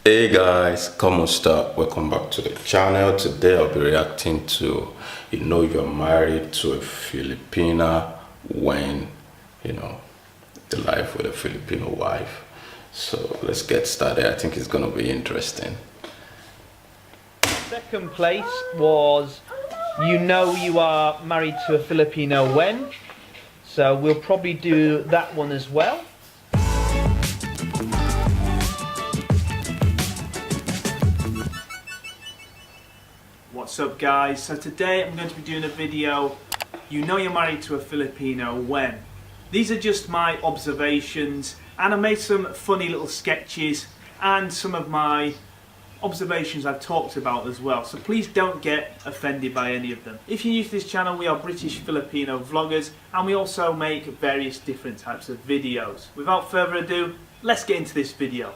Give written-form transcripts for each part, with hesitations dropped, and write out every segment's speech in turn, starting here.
Hey guys, Kamusta, welcome back to the channel. Today I'll be reacting to, you're married to a Filipina when, the life with a Filipino wife. So let's get started. I think it's gonna be interesting. Second place was, you are married to a Filipino when. So we'll probably do that one as well. What's up guys? So today I'm going to be doing a video, you're married to a Filipino when. These are just my observations, and I made some funny little sketches and some of my observations I've talked about as well, so please don't get offended by any of them. If you're new to this channel, we are British Filipino vloggers and we also make various different types of videos. Without further ado, let's get into this video.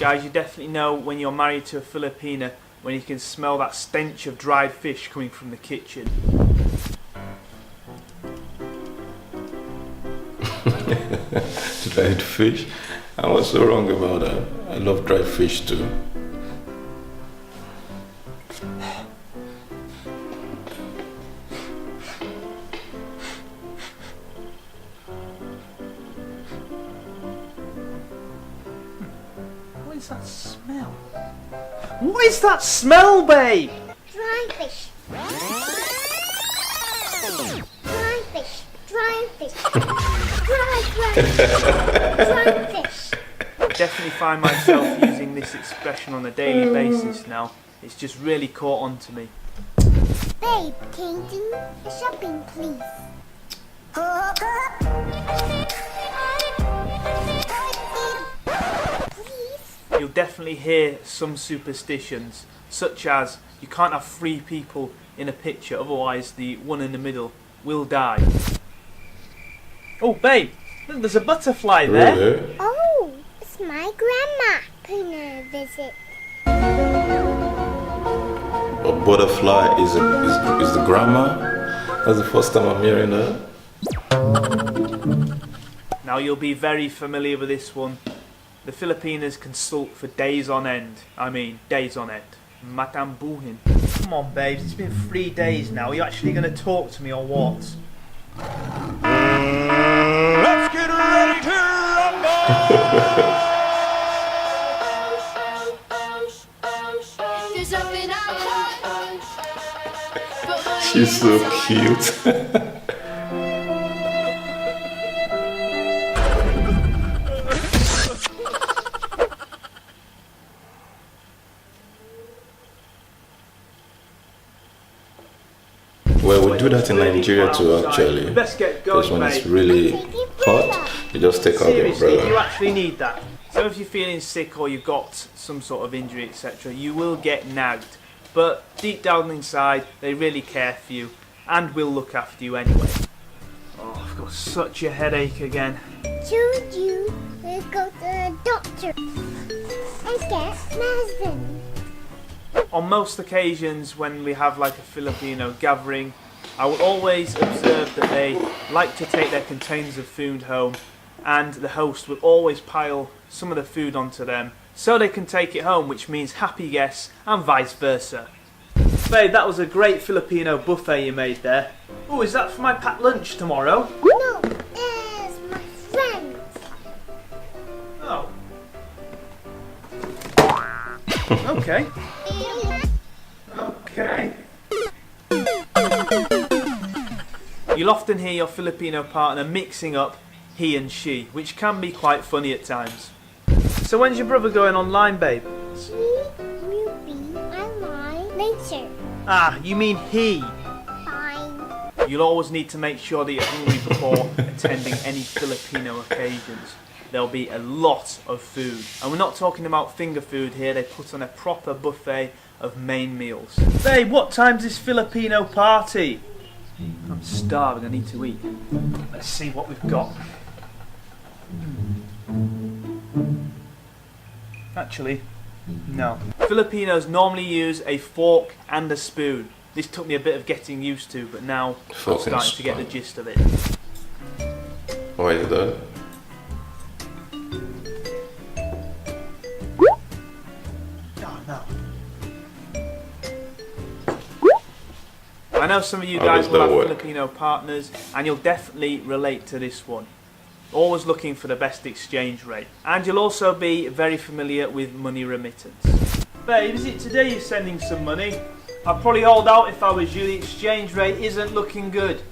Guys, you definitely know when you're married to a Filipina when you can smell that stench of dried fish coming from the kitchen. Dried fish? And what's so wrong about that? I love dried fish too. What is that smell? What is that smell, babe? Dry fish. Dry fish. Dry fish. Dry fish. I definitely find myself using this expression on a daily basis now. It's just really caught on to me. Babe, can you do the shopping, please? You'll definitely hear some superstitions, such as you can't have 3 people in a picture, otherwise the one in the middle will die. Oh babe, look, there's a butterfly there. Really? Oh, it's my grandma paying a visit. A butterfly is the grandma? That's the first time I'm hearing that. Now you'll be very familiar with this one. The Filipinas consult for days on end. I mean, days on end. Matambuhin. Come on, babes. It's been 3 days now. Are you actually going to talk to me or what? Let's get ready to rumble! She's so cute. Well, we do that in Nigeria too, actually. Let's get going, because when it's babe. really hot, you just take out your Seriously, umbrella. you actually need that. So if you're feeling sick or you've got some sort of injury, etc., you will get nagged. But deep down inside, they really care for you and will look after you anyway. Oh, I've got such a headache again. Told you to go to the doctor and get medicine. On most occasions when we have like a Filipino gathering, I will always observe that they like to take their containers of food home, and the host will always pile some of the food onto them so they can take it home, which means happy guests and vice versa. Babe, that was a great Filipino buffet you made there. Oh, is that for my packed lunch tomorrow? No, it's my friend. Oh. Okay. Okay. You'll often hear your Filipino partner mixing up he and she, which can be quite funny at times. So when's your brother going online, babe? She will be online later. Ah, you mean he. Fine. You'll always need to make sure that you're hungry before attending any Filipino occasions. There'll be a lot of food. And we're not talking about finger food here, they put on a proper buffet of main meals. Babe, what time's this Filipino party? I'm starving, I need to eat. Let's see what we've got. Actually, no. Filipinos normally use a fork and a spoon. This took me a bit of getting used to, but now I'm starting to get the gist of it. Why is that? I know some of you guys will have Filipino partners, and you'll definitely relate to this one. Always looking for the best exchange rate. And you'll also be very familiar with money remittance. Babe, is it today you're sending some money? I'd probably hold out if I was you. The exchange rate isn't looking good.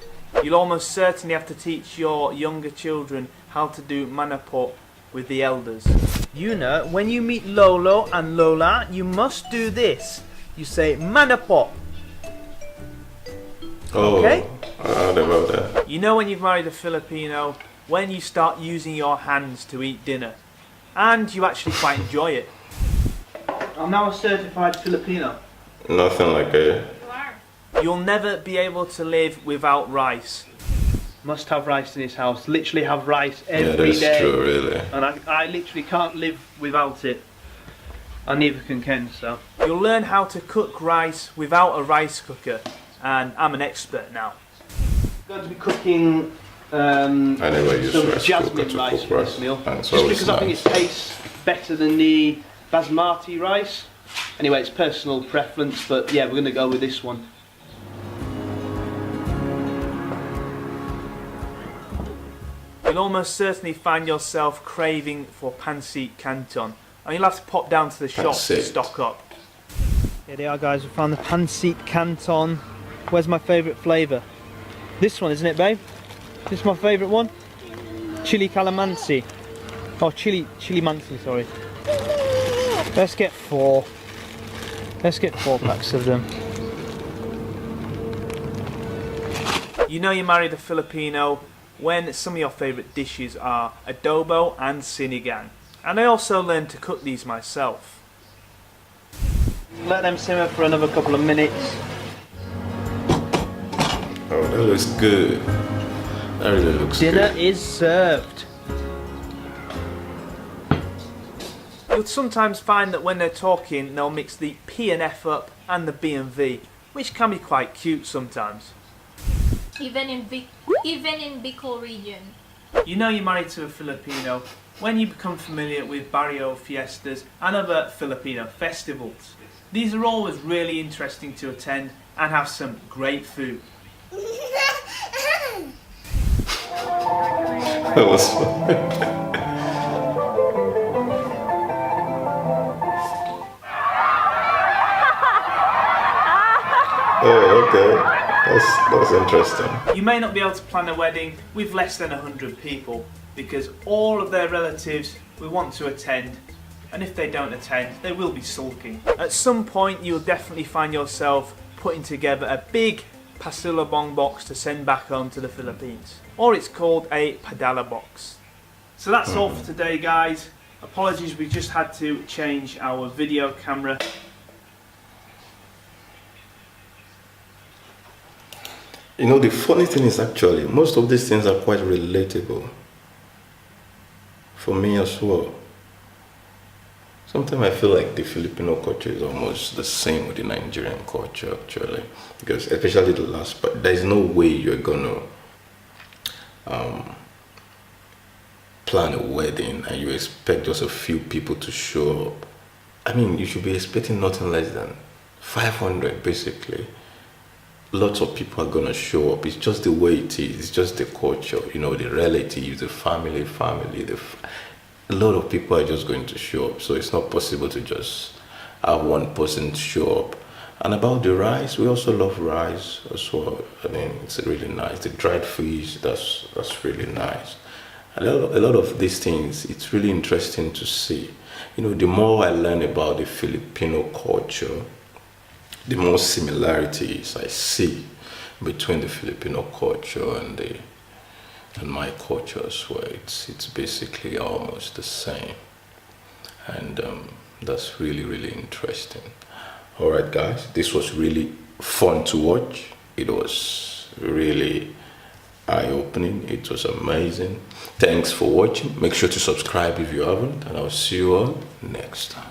You'll almost certainly have to teach your younger children how to do manapot with the elders. You know, when you meet Lolo and Lola, you must do this. You say manapot. Oh, okay? I heard about that. You know when you've married a Filipino, when you start using your hands to eat dinner. And you actually quite enjoy it. I'm now a certified Filipino. Nothing like a... You'll never be able to live without rice. Must have rice in his house. Literally have rice every day. Yeah, that's true, really. And I literally can't live without it. And neither can Ken, so. You'll learn how to cook rice without a rice cooker. And I'm an expert now. I'm going to be cooking some jasmine rice for this meal. Just because I think it tastes better than the basmati rice. Anyway, it's personal preference, but yeah, we're going to go with this one. You'll almost certainly find yourself craving for pancit canton, and you'll have to pop down to the shop to stock up. Here they are, guys. We found the pancit canton. Where's my favourite flavour? This one, isn't it, babe? This is my favourite one. Chili calamansi. Oh, chili mansi, sorry. Let's get 4. Let's get 4 packs of them. You know you married a Filipino when some of your favourite dishes are adobo and sinigang. And I also learned to cook these myself. Let them simmer for another couple of minutes. Oh, that looks good. That really looks good. Dinner is served. You'll sometimes find that when they're talking, they'll mix the P and F up and the B and V, which can be quite cute sometimes. Even in Bicol region. You know you're married to a Filipino when you become familiar with barrio fiestas and other Filipino festivals. These are always really interesting to attend and have some great food. That was fun. Oh, okay. That's interesting. You may not be able to plan a wedding with less than 100 people because all of their relatives will want to attend, and if they don't attend, they will be sulking. At some point, you'll definitely find yourself putting together a big pasilabong box to send back home to the Philippines. Or it's called a padala box. So that's all for today, guys. Apologies, we just had to change our video camera. You know, the funny thing is actually, most of these things are quite relatable. For me as well. Sometimes I feel like the Filipino culture is almost the same with the Nigerian culture actually. Because especially the last part, there is no way you're gonna plan a wedding and you expect just a few people to show up. I mean, you should be expecting nothing less than 500 basically. Lots of people are gonna show up. It's just the way it is. It's just the culture, you know, the relatives, the family. A lot of people are just going to show up, so it's not possible to just have one person show up. And about the rice, we also love rice as well. I mean, it's really nice. The dried fish, that's really nice. A lot of these things, it's really interesting to see. You know, the more I learn about the Filipino culture, the more similarities I see between the Filipino culture and my culture as well. It's basically almost the same, and that's really interesting. All right, guys, this was really fun to watch. It was really eye-opening. It was amazing. Thanks for watching. Make sure to subscribe if you haven't, and I'll see you all next time.